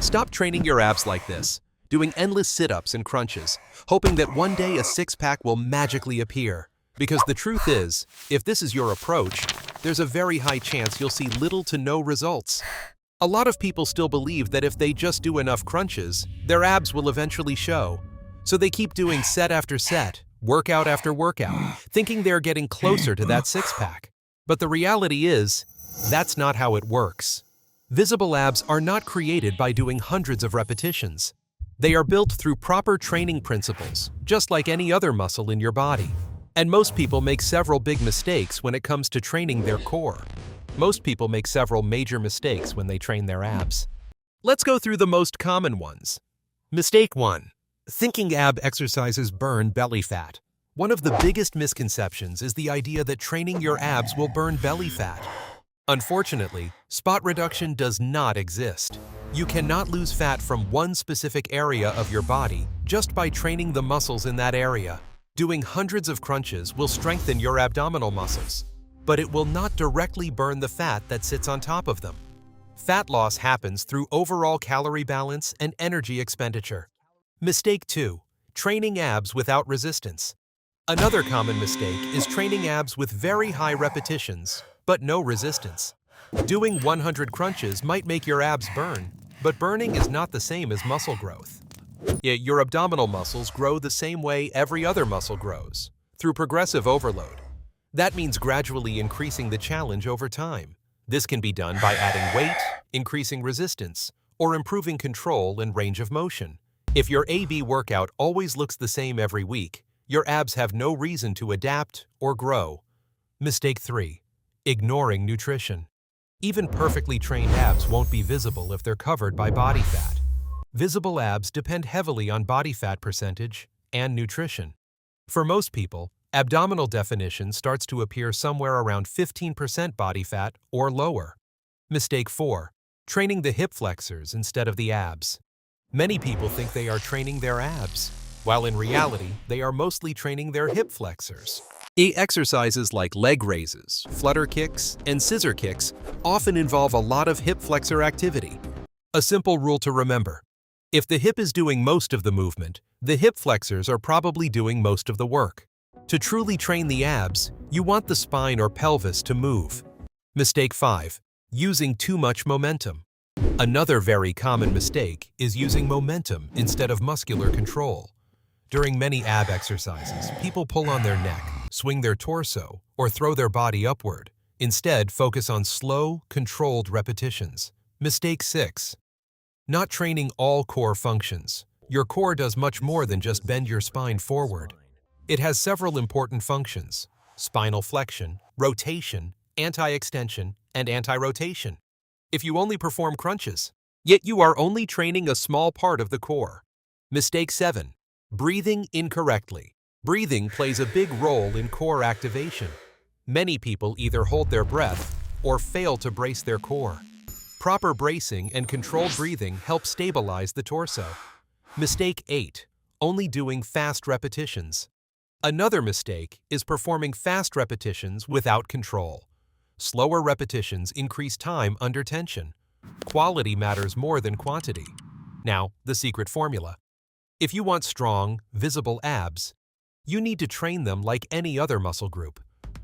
Stop training your abs like this, doing endless sit-ups and crunches, hoping that one day a six-pack will magically appear. Because the truth is, if this is your approach, there's a very high chance you'll see little to no results. A lot of people still believe that if they just do enough crunches, their abs will eventually show. So they keep doing set after set, workout after workout, thinking they're getting closer to that six-pack. But the reality is, that's not how it works. Visible abs are not created by doing hundreds of repetitions. They are built through proper training principles, just like any other muscle in your body. And most people make several big mistakes when it comes to training their core. Most people make several major mistakes when they train their abs. Let's go through the most common ones. Mistake 1. Thinking ab exercises burn belly fat. One of the biggest misconceptions is the idea that training your abs will burn belly fat. Unfortunately, spot reduction does not exist. You cannot lose fat from one specific area of your body just by training the muscles in that area. Doing hundreds of crunches will strengthen your abdominal muscles, but it will not directly burn the fat that sits on top of them. Fat loss happens through overall calorie balance and energy expenditure. Mistake 2. Training abs without resistance. Another common mistake is training abs with very high repetitions, but no resistance. Doing 100 crunches might make your abs burn, but burning is not the same as muscle growth. Yet your abdominal muscles grow the same way every other muscle grows, through progressive overload. That means gradually increasing the challenge over time. This can be done by adding weight, increasing resistance, or improving control and range of motion. If your AB workout always looks the same every week, your abs have no reason to adapt or grow. Mistake 3. Ignoring nutrition. Even perfectly trained abs won't be visible if they're covered by body fat. Visible abs depend heavily on body fat percentage and nutrition. For most people, abdominal definition starts to appear somewhere around 15% body fat or lower. Mistake 4. Training the hip flexors instead of the abs. Many people think they are training their abs, while in reality, they are mostly training their hip flexors. Exercises like leg raises, flutter kicks, and scissor kicks often involve a lot of hip flexor activity. A simple rule to remember: if the hip is doing most of the movement, the hip flexors are probably doing most of the work. To truly train the abs, you want the spine or pelvis to move. Mistake 5. Using too much momentum. Another very common mistake is using momentum instead of muscular control. During many ab exercises, people pull on their neck, swing their torso, or throw their body upward. Instead, focus on slow, controlled repetitions. Mistake 6. Not training all core functions. Your core does much more than just bend your spine forward. It has several important functions: spinal flexion, rotation, anti-extension, and anti-rotation. If you only perform crunches, yet you are only training a small part of the core. Mistake 7. Breathing incorrectly. Breathing plays a big role in core activation. Many people either hold their breath or fail to brace their core. Proper bracing and controlled breathing help stabilize the torso. Mistake 8. Only doing fast repetitions. Another mistake is performing fast repetitions without control. Slower repetitions increase time under tension. Quality matters more than quantity. Now, the secret formula. If you want strong, visible abs, you need to train them like any other muscle group.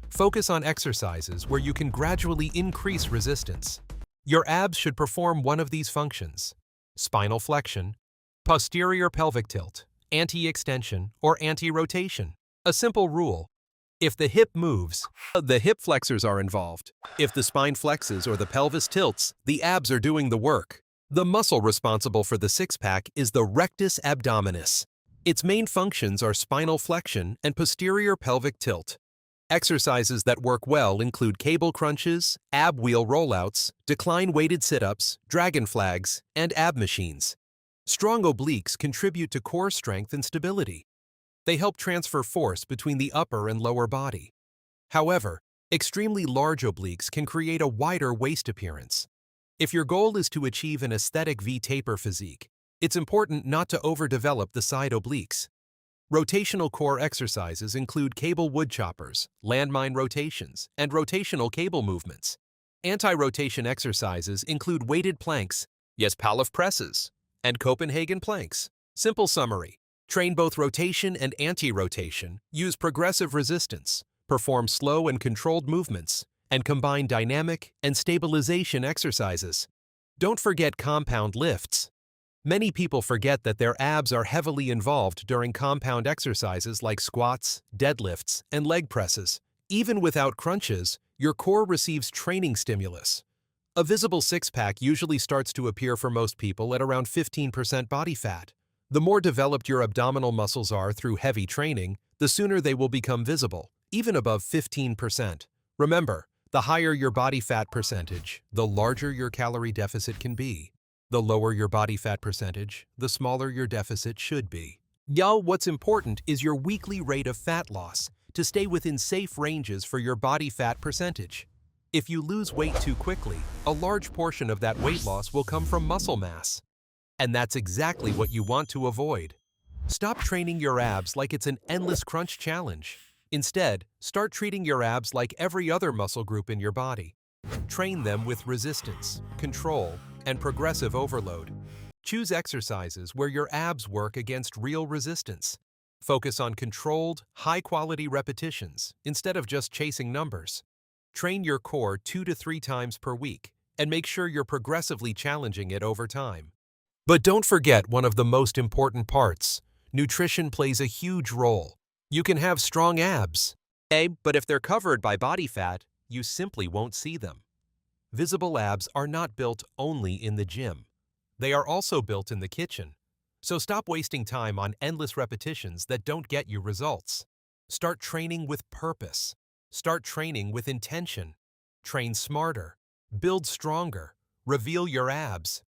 Focus on exercises where you can gradually increase resistance. Your abs should perform one of these functions: spinal flexion, posterior pelvic tilt, anti-extension, or anti-rotation. A simple rule: if the hip moves, the hip flexors are involved. If the spine flexes or the pelvis tilts, the abs are doing the work. The muscle responsible for the six-pack is the rectus abdominis. Its main functions are spinal flexion and posterior pelvic tilt. Exercises that work well include cable crunches, ab wheel rollouts, decline-weighted sit-ups, dragon flags, and ab machines. Strong obliques contribute to core strength and stability. They help transfer force between the upper and lower body. However, extremely large obliques can create a wider waist appearance. If your goal is to achieve an aesthetic V-taper physique, it's important not to overdevelop the side obliques. Rotational core exercises include cable wood choppers, landmine rotations, and rotational cable movements. Anti-rotation exercises include weighted planks, Yes, Pallof presses and Copenhagen planks. Simple summary. Train both rotation and anti-rotation, use progressive resistance, perform slow and controlled movements, and combine dynamic and stabilization exercises. Don't forget compound lifts. Many people forget that their abs are heavily involved during compound exercises like squats, deadlifts, and leg presses. Even without crunches, your core receives training stimulus. A visible six-pack usually starts to appear for most people at around 15% body fat. The more developed your abdominal muscles are through heavy training, the sooner they will become visible, even above 15%. Remember, the higher your body fat percentage, the larger your calorie deficit can be. The lower your body fat percentage, the smaller your deficit should be. What's important is your weekly rate of fat loss to stay within safe ranges for your body fat percentage. If you lose weight too quickly, a large portion of that weight loss will come from muscle mass. And that's exactly what you want to avoid. Stop training your abs like it's an endless crunch challenge. Instead, start treating your abs like every other muscle group in your body. Train them with resistance, control, and progressive overload. Choose exercises where your abs work against real resistance. Focus on controlled, high-quality repetitions instead of just chasing numbers. Train your core 2 to 3 times per week and make sure you're progressively challenging it over time. But don't forget one of the most important parts. Nutrition plays a huge role. You can have strong abs, but if they're covered by body fat, you simply won't see them. Visible abs are not built only in the gym. They are also built in the kitchen. So stop wasting time on endless repetitions that don't get you results. Start training with purpose. Start training with intention. Train smarter. Build stronger. Reveal your abs.